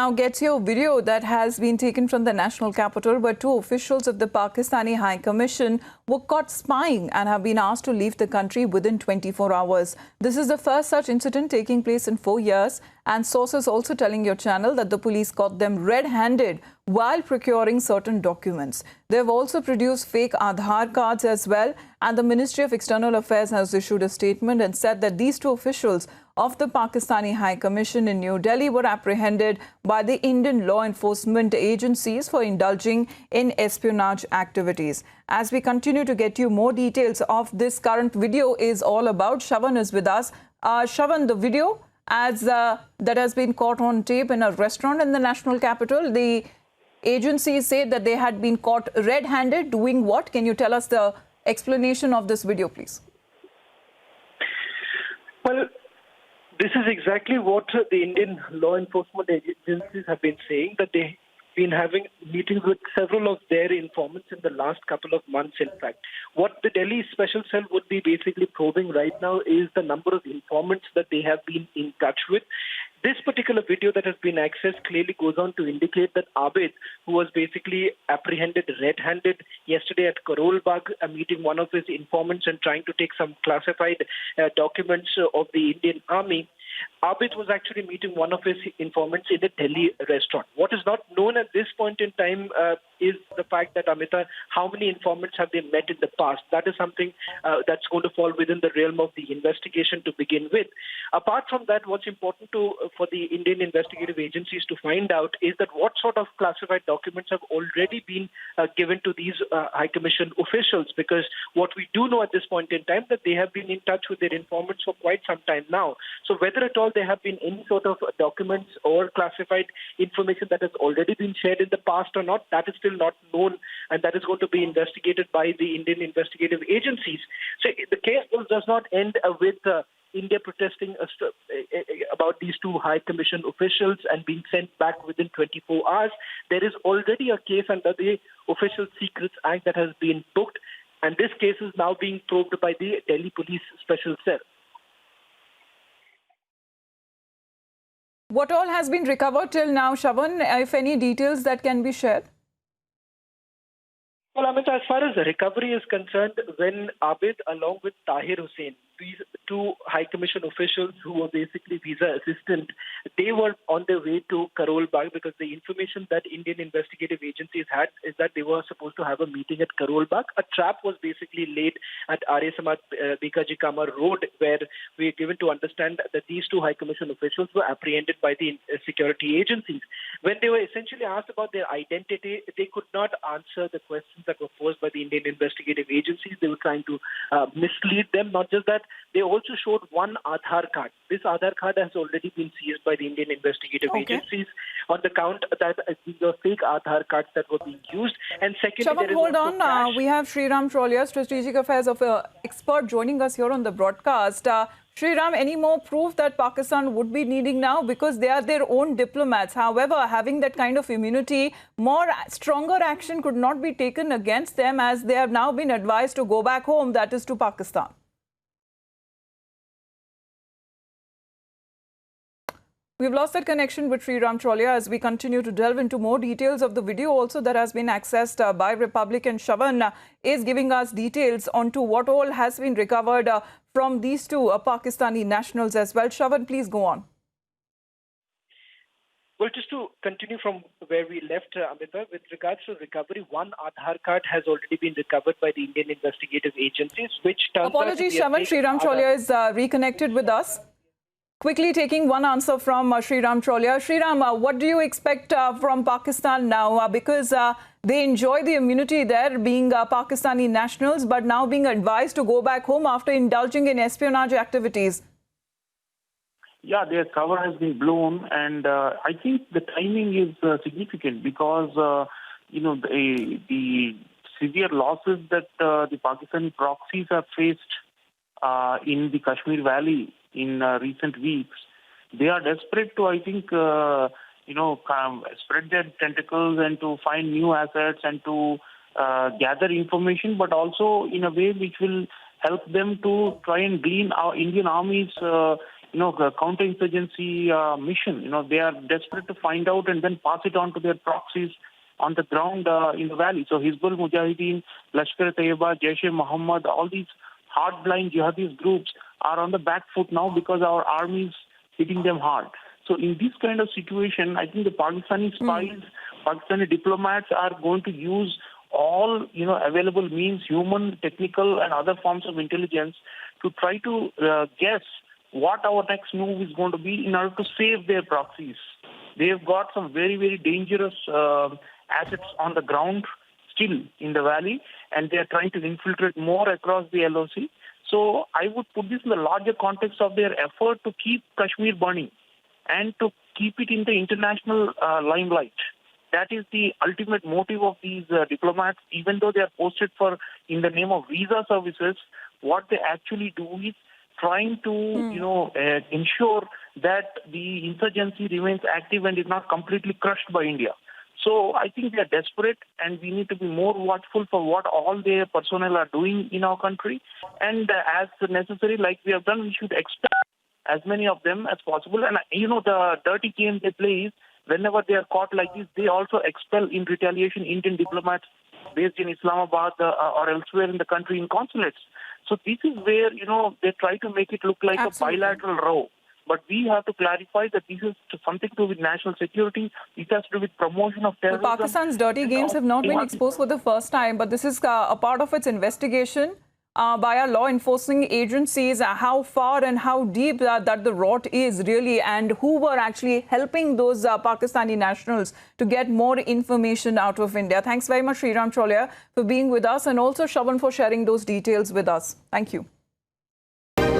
now get your video that has been taken from the national capital, where two officials of the Pakistani High Commission were caught spying and have been asked to leave the country within 24 hours. This is the first such incident taking place in 4 years, and sources also telling your channel that the police caught them red-handed while procuring certain documents. They have also produced fake Aadhaar cards as well, and the Ministry of External Affairs has issued a statement and said that these two officials of the Pakistani High Commission in New Delhi were apprehended by the Indian law enforcement agencies for indulging in espionage activities. As we continue to get you more details of this current video is all about, Shravan is with us. Shravan, the video that has been caught on tape in a restaurant in the national capital, the agencies say that they had been caught red-handed. Doing what? Can you tell us the explanation of this video, please? Well, this is exactly what the Indian law enforcement agencies have been saying, that they've been having meetings with several of their informants in the last couple of months, in fact. What the Delhi Special Cell would be basically probing right now is the number of informants that they have been in touch with. This particular video that has been accessed clearly goes on to indicate that Abid, who was basically apprehended red-handed yesterday at Karol Bagh, meeting one of his informants and trying to take some classified documents of the Indian Army, Abid was actually meeting one of his informants in a Delhi restaurant. What is not known at this point in time is the fact that, Amita, how many informants have they met in the past? That is something that's going to fall within the realm of the investigation to begin with. Apart from that, what's important for the Indian investigative agencies to find out is that what sort of classified documents have already been given to these High Commission officials, because what we do know at this point in time that they have been in touch with their informants for quite some time now. So whether at all there have been any sort of documents or classified information that has already been shared in the past or not, that is still not known, and that is going to be investigated by the Indian investigative agencies. So the case does not end with India protesting about these two High Commission officials and being sent back within 24 hours. There is already a case under the Official Secrets Act that has been booked, and this case is now being probed by the Delhi Police Special Cell. What all has been recovered till now, Shravan, if any details that can be shared? Well, Amit, as far as the recovery is concerned, when Abid, along with Tahir Hussain, these two High Commission officials who were basically visa assistant, they were on their way to Karol Bagh, because the information that Indian investigative agencies had is that they were supposed to have a meeting at Karol Bagh. A trap was basically laid at Arya Samaj Bikaji Kamar Road, where we are given to understand that these two High Commission officials were apprehended by the security agencies. When they were essentially asked about their identity, they could not answer the questions that were posed by the Indian investigative agencies. They were trying to mislead them. Not just that, they also showed one Aadhaar card. This Aadhaar card has already been seized by the Indian investigative agencies on the count that these are fake Aadhaar cards that were being used. And secondly, Shravan, hold on. We have Sriram Trolia, Strategic Affairs expert, joining us here on the broadcast. Sriram, any more proof that Pakistan would be needing now, because they are their own diplomats? However, having that kind of immunity, stronger action could not be taken against them, as they have now been advised to go back home, that is to Pakistan. We've lost that connection with Sriram Trolia as we continue to delve into more details of the video also that has been accessed by Republic, and Shravan is giving us details onto what all has been recovered from these two Pakistani nationals as well. Shravan, please go on. Well, just to continue from where we left, Amita, with regards to recovery, one Aadhaar card has already been recovered by the Indian investigative agencies, which turns Apologies, Shravan. Sriram Trolia is reconnected with us. Quickly taking one answer from Sriram Trolia. Sriram, what do you expect from Pakistan now? Because they enjoy the immunity there, being Pakistani nationals, but now being advised to go back home after indulging in espionage activities. Yeah, their cover has been blown, and I think the timing is significant because, the severe losses that the Pakistani proxies have faced in the Kashmir Valley in recent weeks, they are desperate to, I think, spread their tentacles and to find new assets and to gather information, but also in a way which will help them to try and glean our Indian Army's counterinsurgency mission. They are desperate to find out and then pass it on to their proxies on the ground in the valley. So Hizbul Mujahideen, Lashkar-e-Taiba, Jaish-e-Mohammed, all these hard-blind jihadist groups are on the back foot now because our army is hitting them hard. So in this kind of situation, I think the Pakistani spies, Pakistani diplomats are going to use all available means, human, technical, and other forms of intelligence to try to guess what our next move is going to be in order to save their proxies. They've got some very, very dangerous assets on the ground still in the valley, and they are trying to infiltrate more across the LOC. So I would put this in the larger context of their effort to keep Kashmir burning and to keep it in the international limelight. That is the ultimate motive of these diplomats. Even though they are posted for in the name of visa services, what they actually do is trying to ensure that the insurgency remains active and is not completely crushed by India. So I think they are desperate, and we need to be more watchful for what all their personnel are doing in our country. And as necessary, like we have done, we should expel as many of them as possible. And the dirty game they play is whenever they are caught like this, they also expel in retaliation Indian diplomats based in Islamabad or elsewhere in the country in consulates. So this is where, they try to make it look like Absolutely. a bilateral row. But we have to clarify that this is something to do with national security. It has to do with promotion of terrorism. Well, Pakistan's dirty games have not been exposed for the first time, but this is a part of its investigation by our law enforcing agencies, how far and how deep that the rot is really, and who were actually helping those Pakistani nationals to get more information out of India. Thanks very much, Sriram Cholia, for being with us, and also Shravan for sharing those details with us. Thank you.